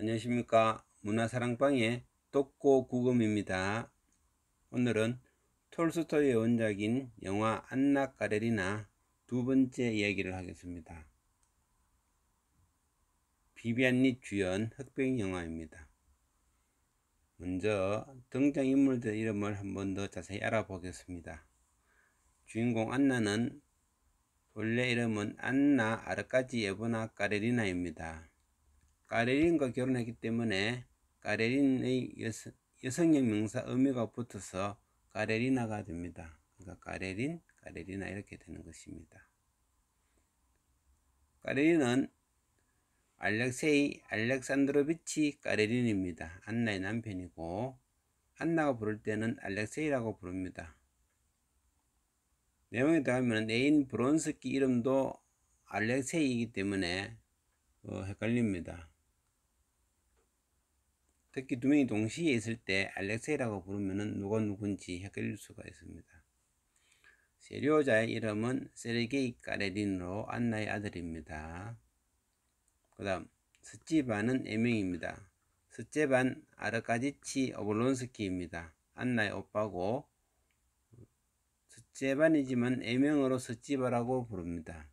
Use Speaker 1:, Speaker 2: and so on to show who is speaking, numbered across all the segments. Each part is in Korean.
Speaker 1: 안녕하십니까. 문화사랑방의 독고 구금입니다. 오늘은 톨스토이의 원작인 영화 안나 까레리나 두 번째 이야기를 하겠습니다. 비비안 리 주연 흑백 영화입니다. 먼저 등장인물들 이름을 한 번 더 자세히 알아보겠습니다. 주인공 안나는 본래 이름은 안나 아르까지 예보나 까레리나입니다. 까레린과 결혼했기 때문에 까레린의 여성형 명사 의미가 붙어서 까레리나가 됩니다. 그러니까 까레린, 까레리나 이렇게 되는 것입니다. 까레린은 알렉세이 알렉산드로비치 까레린입니다. 안나의 남편이고, 안나가 부를 때는 알렉세이라고 부릅니다. 내용에 들어가면 애인 브론스키 이름도 알렉세이이기 때문에 헷갈립니다. 특히 두 명이 동시에 있을 때 알렉세이라고 부르면 누가 누군지 헷갈릴 수가 있습니다. 세리오자의 이름은 세르게이 까레린으로 안나의 아들입니다. 그 다음 스찌반은 애명입니다. 스제반 아르카디치 오블론스키입니다. 안나의 오빠고, 스제반이지만 애명으로 스찌바라고 부릅니다.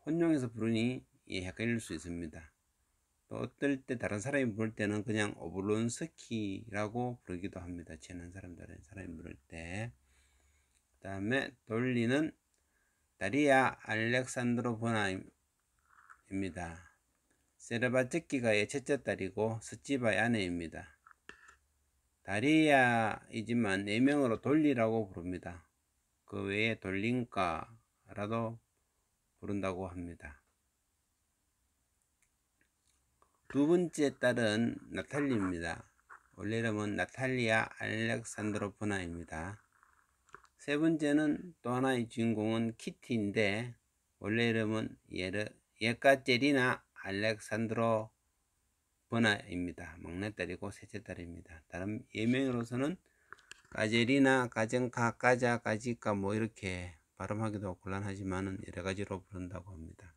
Speaker 1: 혼용해서 부르니 헷갈릴 수 있습니다. 또 어떨 때 다른 사람이 부를 때는 그냥 오블론스키라고 부르기도 합니다. 친한 사람이 부를 때. 그 다음에 돌리는 다리아 알렉산드로보나입니다. 세르바츠키가의 첫째 딸이고 스찌바의 아내입니다. 다리아이지만 애명으로 돌리라고 부릅니다. 그 외에 돌린가라도 부른다고 합니다. 두 번째 딸은 나탈리입니다. 원래 이름은 나탈리아 알렉산드로프나입니다. 세 번째는 또 하나의 주인공은 키티인데 원래 이름은 예카제리나 알렉산드로프나입니다. 막내딸이고 셋째 딸입니다. 다른 예명으로서는 가제리나, 가정카, 가자, 가지카 뭐 이렇게 발음하기도 곤란하지만 여러 가지로 부른다고 합니다.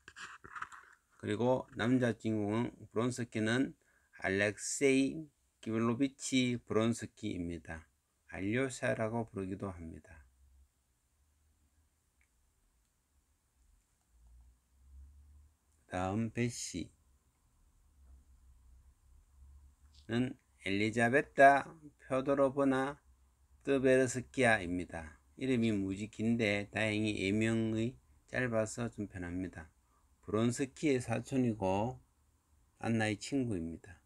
Speaker 1: 그리고 남자 주인공은 브론스키는 알렉세이 기블로비치 브론스키입니다. 알료샤라고 부르기도 합니다. 다음 베시는 엘리자베타 표도로브나 뜨베르스키아입니다. 이름이 무지 긴데 다행히 예명이 짧아서 좀 편합니다. 브론스키의 사촌이고 안나의 친구입니다.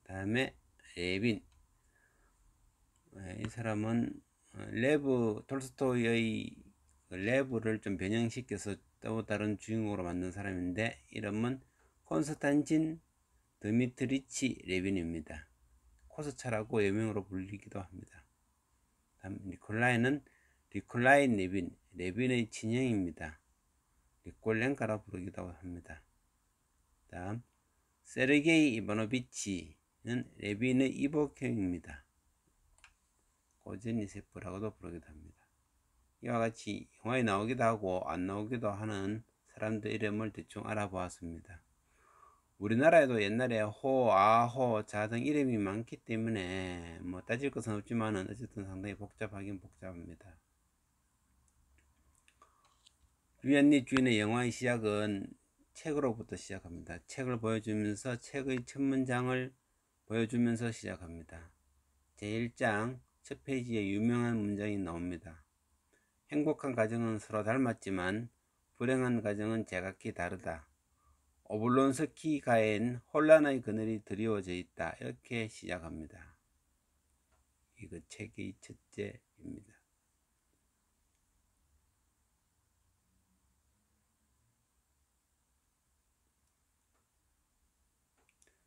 Speaker 1: 다음에 레빈. 이 사람은 레브 톨스토이의 레브를 좀 변형시켜서 또 다른 주인공으로 만든 사람인데 이름은 콘스탄진 드미트리치 레빈입니다. 코스차라고 예명으로 불리기도 합니다. 다음 니콜라이는 리콜라이 레빈, 레빈의 친형입니다. 리콜렌카라 부르기도 합니다. 다음 세르게이 이바노비치는 레빈의 이복형입니다. 고제니세프라고도 부르기도 합니다. 이와 같이 영화에 나오기도 하고 안 나오기도 하는 사람들 이름을 대충 알아보았습니다. 우리나라에도 옛날에 호, 아, 호, 자 등 이름이 많기 때문에 뭐 따질 것은 없지만 어쨌든 상당히 복잡하긴 복잡합니다. 비비안 리 주연의 영화의 시작은 책으로부터 시작합니다. 책을 보여주면서 책의 첫 문장을 보여주면서 시작합니다. 제1장 첫 페이지에 유명한 문장이 나옵니다. 행복한 가정은 서로 닮았지만 불행한 가정은 제각기 다르다. 오블론스키가엔 혼란의 그늘이 드리워져 있다. 이렇게 시작합니다. 이거 책의 첫째입니다.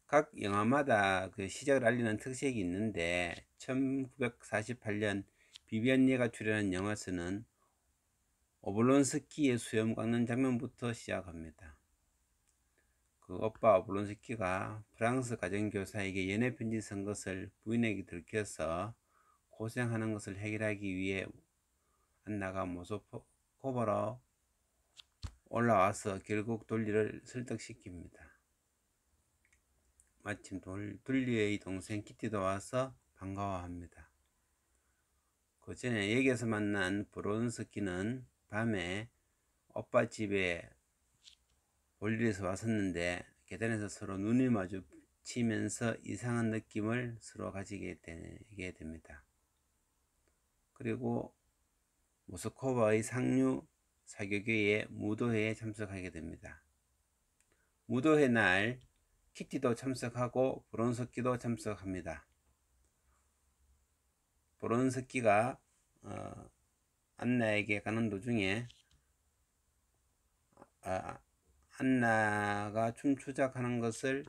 Speaker 1: 각 영화마다 그 시작을 알리는 특색이 있는데 1948년 비비안 리가 출연한 영화에서는 오블론스키의 수염 깎는 장면부터 시작합니다. 그 오빠 오블론스키가 프랑스 가정교사에게 연애편지 쓴 것을 부인에게 들켜서 고생하는 것을 해결하기 위해 안나가 모스코바로 올라와서 결국 돌리를 설득시킵니다. 마침 둘리의 동생 키티도 와서 반가워합니다. 그 전에 여기에서 만난 브론스키는 밤에 오빠 집에 볼일에서 왔었는데 계단에서 서로 눈이 마주치면서 이상한 느낌을 서로 가지게 되게 됩니다. 그리고 모스크바의 상류 사교계의 무도회에 참석하게 됩니다. 무도회 날 키티도 참석하고 브론스키도 참석합니다. 브론스키가 안나에게 가는 도중에 안나가 춤추작하는 것을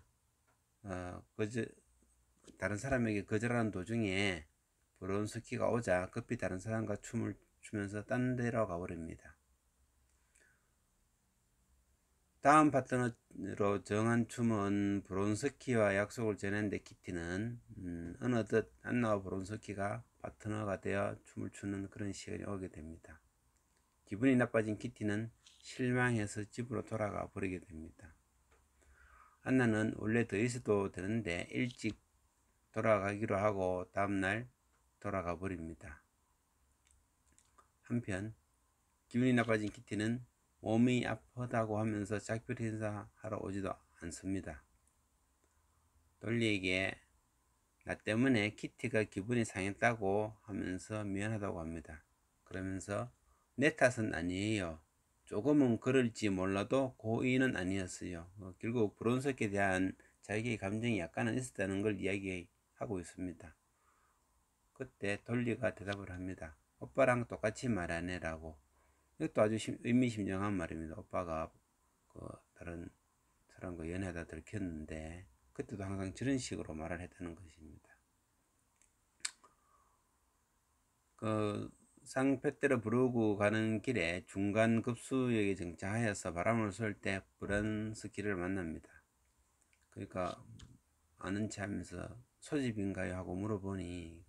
Speaker 1: 다른 사람에게 거절하는 도중에 브론스키가 오자 급히 다른 사람과 춤을 추면서 딴 데로 가버립니다. 다음 파트너로 정한 춤은 브론스키와 약속을 전했는데 키티는 어느덧 안나와 브론스키가 파트너가 되어 춤을 추는 그런 시간이 오게 됩니다. 기분이 나빠진 키티는 실망해서 집으로 돌아가 버리게 됩니다. 안나는 원래 더 있어도 되는데 일찍 돌아가기로 하고 다음날 돌아가 버립니다. 한편 기분이 나빠진 키티는 몸이 아프다고 하면서 작별 인사하러 오지도 않습니다. 돌리에게 나 때문에 키티가 기분이 상했다고 하면서 미안하다고 합니다. 그러면서 내 탓은 아니에요. 조금은 그럴지 몰라도 고의는 아니었어요. 결국 브론스키에 대한 자기의 감정이 약간은 있었다는 걸 이야기하고 있습니다. 그때 돌리가 대답을 합니다. 오빠랑 똑같이 말하네 라고. 이것도 아주 의미심장한 말입니다. 오빠가 다른 사람과 연애하다 들켰는데 그때도 항상 저런 식으로 말을 했다는 것입니다. 상페테르부르크 가는 길에 중간 급수역에 정차하여서 바람을 쏠 때 브론스키를 만납니다. 그러니까 아는 체 하면서 소집인가요? 하고 물어보니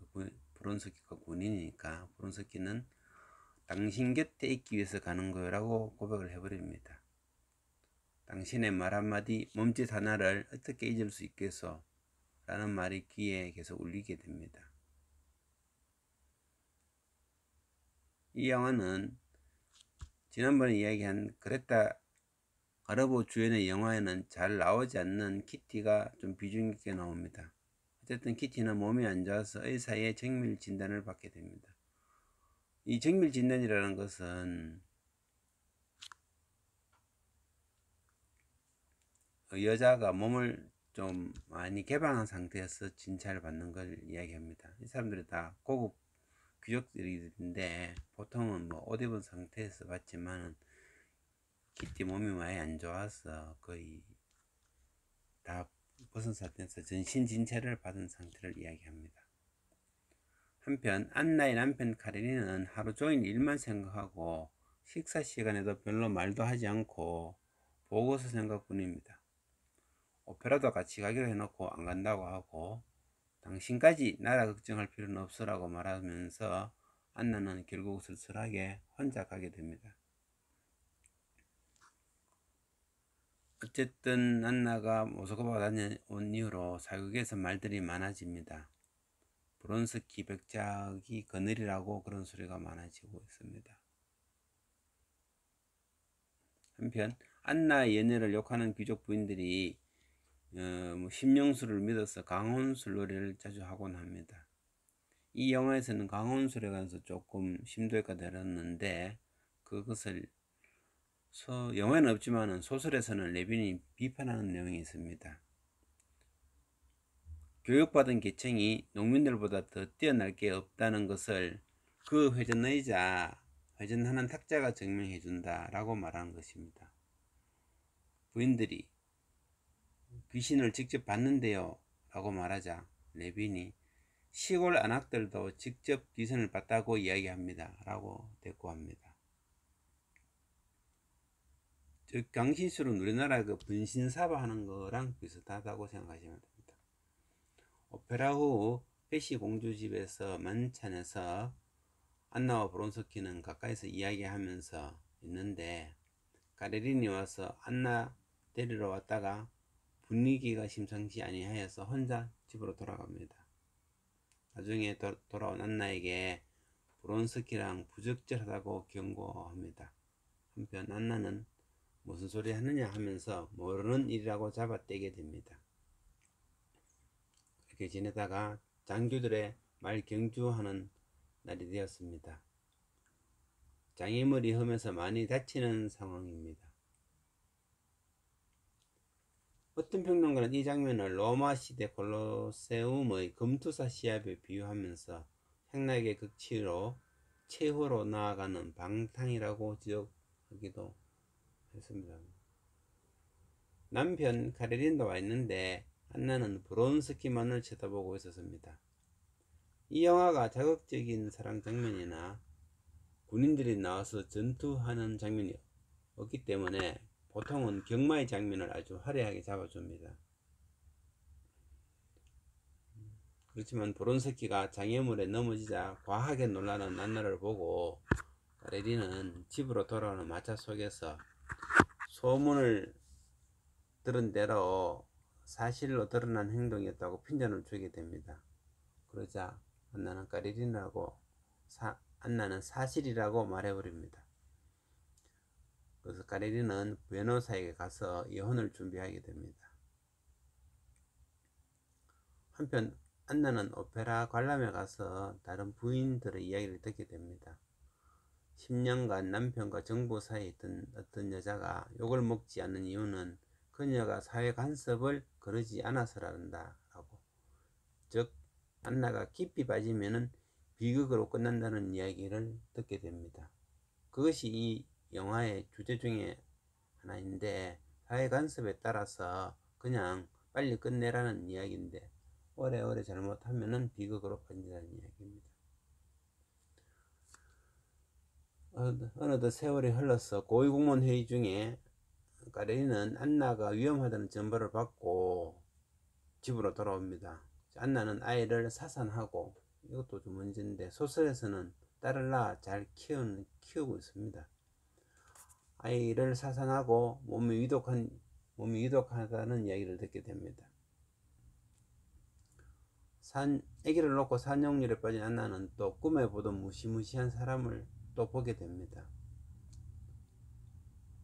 Speaker 1: 브론스키가 군인이니까 브론스키는 당신 곁에 있기 위해서 가는 거요 라고 고백을 해버립니다. 당신의 말 한마디 몸짓 하나를 어떻게 잊을 수 있겠소? 라는 말이 귀에 계속 울리게 됩니다. 이 영화는 지난번에 이야기한 그레타 가르보 주연의 영화에는 잘 나오지 않는 키티가 좀 비중 있게 나옵니다. 어쨌든 키티는 몸이 안 좋아서 의사의 정밀 진단을 받게 됩니다. 이 정밀 진단이라는 것은 여자가 몸을 좀 많이 개방한 상태에서 진찰을 받는 걸 이야기합니다. 이 사람들이 다 고급 귀족들인데 보통은 옷 입은 상태에서 받지만 키티 몸이 많이 안 좋아서 거의 다 벗은 상태에서 전신 진찰을 받은 상태를 이야기합니다. 한편 안나의 남편 카레린은 하루 종일 일만 생각하고 식사 시간에도 별로 말도 하지 않고 보고서 생각뿐입니다. 오페라도 같이 가기로 해놓고 안 간다고 하고 당신까지 나라 걱정할 필요는 없으라고 말하면서 안나는 결국 쓸쓸하게 혼자 가게 됩니다. 어쨌든 안나가 모스크바 다녀온 이후로 사극에서 말들이 많아집니다. 브론스키 백작이 거느리라고 그런 소리가 많아지고 있습니다. 한편 안나의 연애를 욕하는 귀족 부인들이 심령수를 믿어서 강혼술놀이를 자주 하곤 합니다. 이 영화에서는 강혼술에 관해서 조금 심도가 내렸는데 그것을 영화에는 없지만 소설에서는 레빈이 비판하는 내용이 있습니다. 교육받은 계층이 농민들보다 더 뛰어날 게 없다는 것을 그 회전하는 탁자가 증명해준다 라고 말하는 것입니다. 부인들이 귀신을 직접 봤는데요 라고 말하자 레빈이 시골 안악들도 직접 귀신을 봤다고 이야기합니다 라고 대꾸합니다. 즉 강신술은 우리나라 분신사바 하는 거랑 비슷하다고 생각하시면 됩니다. 오페라 후 페시 공주집에서 만찬에서 안나와 브론스키는 가까이서 이야기하면서 있는데 카레린이 와서 안나 데리러 왔다가 분위기가 심상치 아니하여서 혼자 집으로 돌아갑니다. 나중에 돌아온 안나에게 브론스키랑 부적절하다고 경고합니다. 한편 안나는 무슨 소리 하느냐 하면서 모르는 일이라고 잡아떼게 됩니다. 이렇게 지내다가 장교들의 말 경주하는 날이 되었습니다. 장애물이 험해서 많이 다치는 상황입니다. 어떤 평론가는 이 장면을 로마 시대 콜로세움의 금투사 시합에 비유하면서 향락의 극치로 최후로 나아가는 방탕이라고 지적하기도 했습니다. 남편 카레린도 와 있는데 안나는 브론스키만을 쳐다보고 있었습니다. 이 영화가 자극적인 사랑 장면이나 군인들이 나와서 전투하는 장면이 없기 때문에 보통은 경마의 장면을 아주 화려하게 잡아줍니다. 그렇지만 브론스키가 장애물에 넘어지자 과하게 놀라는 안나를 보고 카레린은 집으로 돌아오는 마차 속에서 소문을 들은 대로 사실로 드러난 행동이었다고 핀잔을 주게 됩니다. 그러자 안나는 안나는 사실이라고 말해버립니다. 그래서 카레린은 변호사에게 가서 이혼을 준비하게 됩니다. 한편 안나는 오페라 관람에 가서 다른 부인들의 이야기를 듣게 됩니다. 10년간 남편과 정부 사이에 있던 어떤 여자가 욕을 먹지 않는 이유는 그녀가 사회 간섭을 거르지 않아서란다 라고, 즉 안나가 깊이 빠지면은 비극으로 끝난다는 이야기를 듣게 됩니다. 그것이 이 영화의 주제 중에 하나인데, 사회 간섭에 따라서 그냥 빨리 끝내라는 이야기인데 오래오래 잘못하면은 비극으로 번진다는 이야기입니다. 어느덧 세월이 흘러서 고위공무원 회의 중에 카레린은 안나가 위험하다는 정보를 받고 집으로 돌아옵니다. 안나는 아이를 사산하고, 이것도 좀 문제인데 소설에서는 딸을 낳아 잘 키우고 있습니다. 아이를 사산하고 몸이 위독하다는 이야기를 듣게 됩니다. 아기를 놓고 산역률에 빠진 안나는 또 꿈에 보던 무시무시한 사람을 또 보게 됩니다.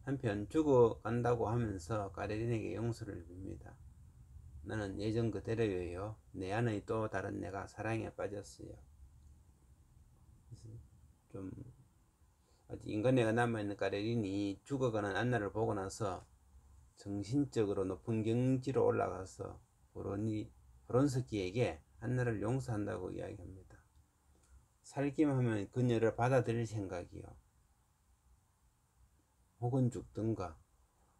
Speaker 1: 한편 죽어간다고 하면서 카레린에게 용서를 빕니다. 나는 예전 그대로예요. 내 안의 또 다른 내가 사랑에 빠졌어요. 좀 아직 인간애가 남아있는 카레린이 죽어가는 안나를 보고 나서 정신적으로 높은 경지로 올라가서 브론스키에게 안나를 용서한다고 이야기합니다. 살기만 하면 그녀를 받아들일 생각이요, 혹은 죽든가.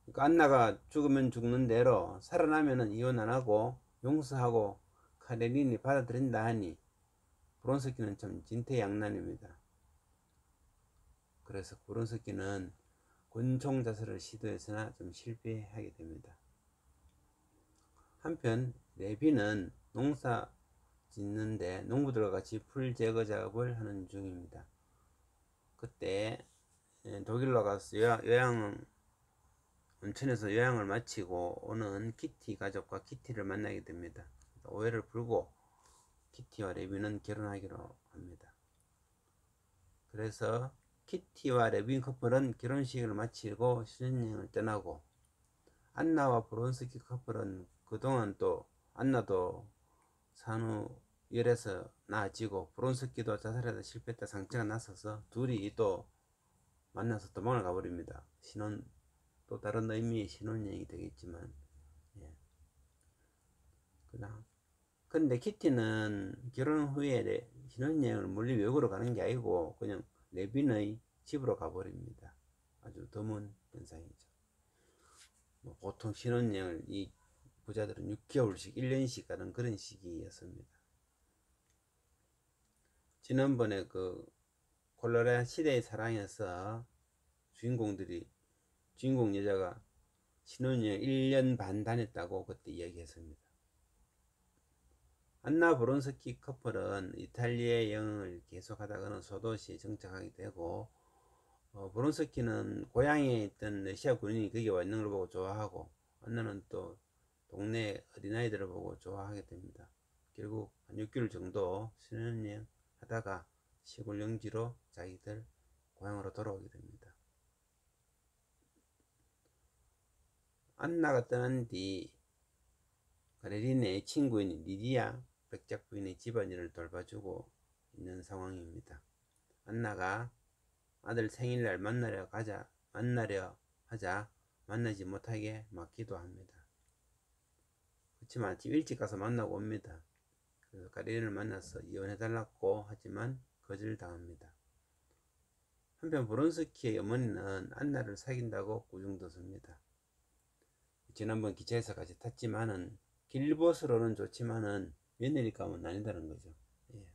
Speaker 1: 그러니까 안나가 죽으면 죽는 대로 살아나면은 이혼 안하고 용서하고 카레린이 받아들인다 하니 브론스키는 참 진퇴양난입니다. 그래서 브론스키는 권총 자살을 시도했으나 좀 실패하게 됩니다. 한편 레비는 농사 짓는데 농부들과 같이 풀 제거 작업을 하는 중입니다. 그때 독일로 가서 온천에서 요양을 마치고 오는 키티 가족과 키티를 만나게 됩니다. 오해를 풀고 키티와 레비는 결혼하기로 합니다. 그래서 키티와 레비 커플은 결혼식을 마치고 신혼여행을 떠나고, 안나와 브론스키 커플은 그동안 또 안나도 산후열에서 나아지고 브론스키도 자살하다 실패했다 상처가 났어서 둘이 또 만나서 도망을 가버립니다. 또 다른 의미의 신혼여행이 되겠지만, 예. 근데 키티는 결혼 후에 신혼여행을 멀리 외국으로 가는 게 아니고 그냥 레빈의 집으로 가버립니다. 아주 드문 현상이죠. 보통 신혼여행을 이 부자들은 6개월씩 1년씩 가는 그런 시기였습니다. 지난번에 그 콜로라 시대의 사랑에서 주인공 여자가 신혼여행 1년 반 다녔다고 그때 이야기했습니다. 안나 브론스키 커플은 이탈리아 여행을 계속하다가는 소도시에 정착하게 되고, 브론스키는 고향에 있던 러시아 군인이 거기 와 있는 걸 보고 좋아하고, 안나는 또 동네 어린아이들을 보고 좋아하게 됩니다. 결국 한 6개월 정도 신혼여행 하다가 시골 영지로 자기들 고향으로 돌아오게 됩니다. 안나가 떠난 뒤 가레린의 친구인 리디아 백작 부인의 집안일을 돌봐주고 있는 상황입니다. 안나가 아들 생일날 만나려 하자 만나지 못하게 막기도 합니다. 그렇지만 아침 일찍 가서 만나고 옵니다. 그래서 가레린을 만나서 이혼해달라고 하지만 거절당합니다. 한편 브론스키의 어머니는 안나를 사귄다고 꾸중듣습니다. 지난번 기차에서 같이 탔지만은 길벗으로는 좋지만은 며느리감은 아니다는 거죠. 예.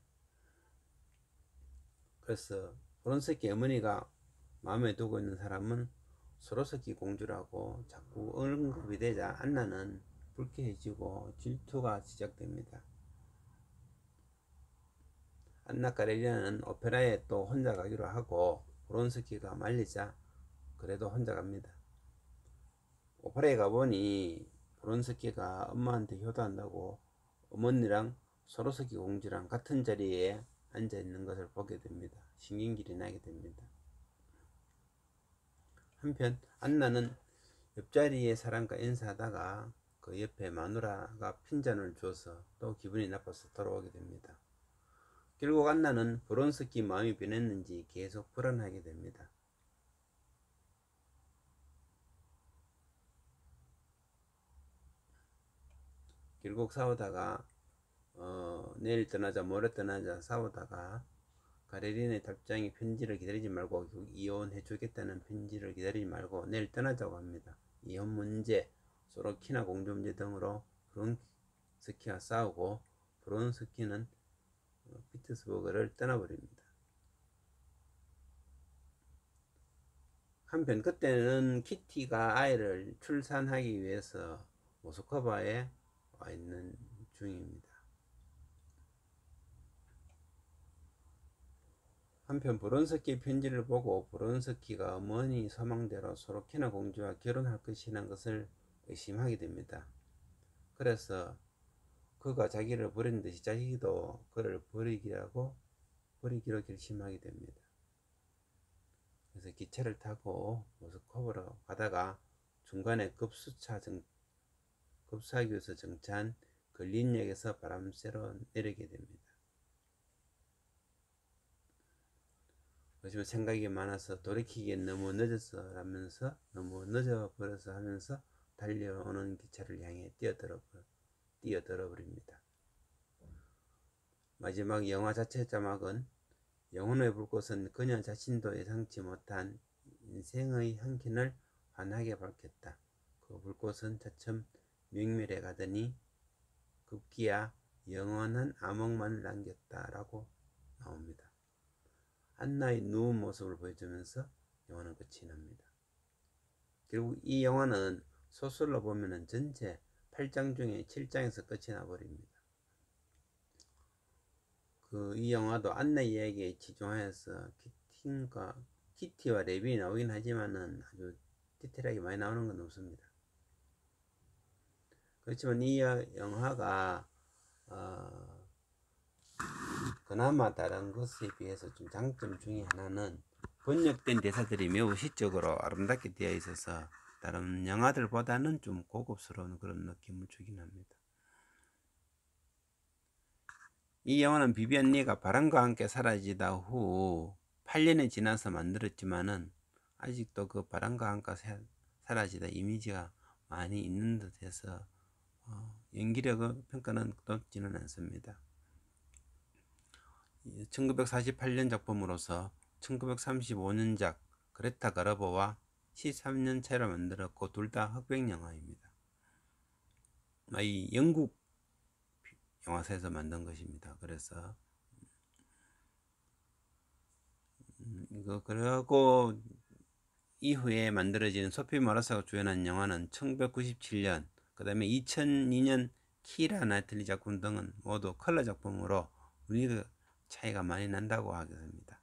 Speaker 1: 그래서 브론스키 어머니가 마음에 두고 있는 사람은 소로스키 공주라고 자꾸 언급이 되자 안나는 불쾌해지고 질투가 시작됩니다. 안나 까레리나는 오페라에 또 혼자 가기로 하고 브론스키가 말리자 그래도 혼자 갑니다. 오페라에 가보니 브론스키가 엄마한테 효도한다고 어머니랑 소로스키 공주랑 같은 자리에 앉아 있는 것을 보게 됩니다. 신경질이 나게 됩니다. 한편 안나는 옆자리의 사람과 인사하다가 그 옆에 마누라가 핀잔을 줘서 또 기분이 나빠서 돌아오게 됩니다. 결국 안나는 브론스키 마음이 변했는지 계속 불안하게 됩니다. 결국 싸우다가 내일 떠나자 모레 떠나자 싸우다가 가레린의 답장이 편지를 기다리지 말고 이혼해 주겠다는 편지를 기다리지 말고 내일 떠나자고 합니다. 이혼 문제, 소로키나 공주 문제 등으로 브론스키와 싸우고 브론스키는 피트스버그를 떠나버립니다. 한편 그때는 키티가 아이를 출산하기 위해서 모스크바에 와 있는 중입니다. 한편 브론스키의 편지를 보고 브론스키가 어머니 소망대로 소로키나 공주와 결혼할 것이라는 것을 의심하게 됩니다. 그래서 그가 자기를 버린 듯이 자기도 그를 버리기로 결심하게 됩니다. 그래서 기차를 타고 모스크바로 가다가 중간에 급수하기 위해서 정차한 걸린역에서 바람 쐬러 내리게 됩니다. 그렇지만 생각이 많아서 돌이키기엔 너무 늦어버려서 하면서 달려오는 기차를 향해 뛰어들어 버립니다. 마지막 영화 자체 자막은 영혼의 불꽃은 그녀 자신도 예상치 못한 인생의 한 켠을 환하게 밝혔다. 그 불꽃은 차츰 맹멸해 가더니 급기야 영원한 암흑만을 남겼다라고 나옵니다. 안나의 누운 모습을 보여주면서 영화는 끝이 납니다. 결국 이 영화는 소설로 보면은 전체 8장 중에 7장에서 끝이 나버립니다. 이 영화도 안나 이야기에 집중하여서 키티와 레빈이 나오긴 하지만은 아주 디테일하게 많이 나오는 건 없습니다. 그렇지만 이 영화가 그나마 다른 것에 비해서 좀 장점 중에 하나는 번역된 대사들이 매우 시적으로 아름답게 되어 있어서 다른 영화들보다는 좀 고급스러운 그런 느낌을 주긴 합니다. 이 영화는 비비안 리가 바람과 함께 사라지다 후 8년이 지나서 만들었지만은 아직도 그 바람과 함께 사라지다 이미지가 많이 있는 듯해서 연기력 평가는 높지는 않습니다. 1948년 작품으로서 1935년작 그레타 가르보와 13년 차이로 만들었고 둘 다 흑백 영화입니다. 이 영국 영화사에서 만든 것입니다. 그래서 그리고 이후에 만들어진 소피 마르사가 주연한 영화는 1997년 그 다음에 2002년 키라 나이틀리 작품 등은 모두 컬러 작품으로 우리가 차이가 많이 난다고 하겠습니다.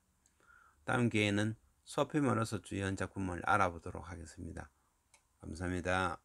Speaker 1: 다음 기회에는 소피 마르사 주연 작품을 알아보도록 하겠습니다. 감사합니다.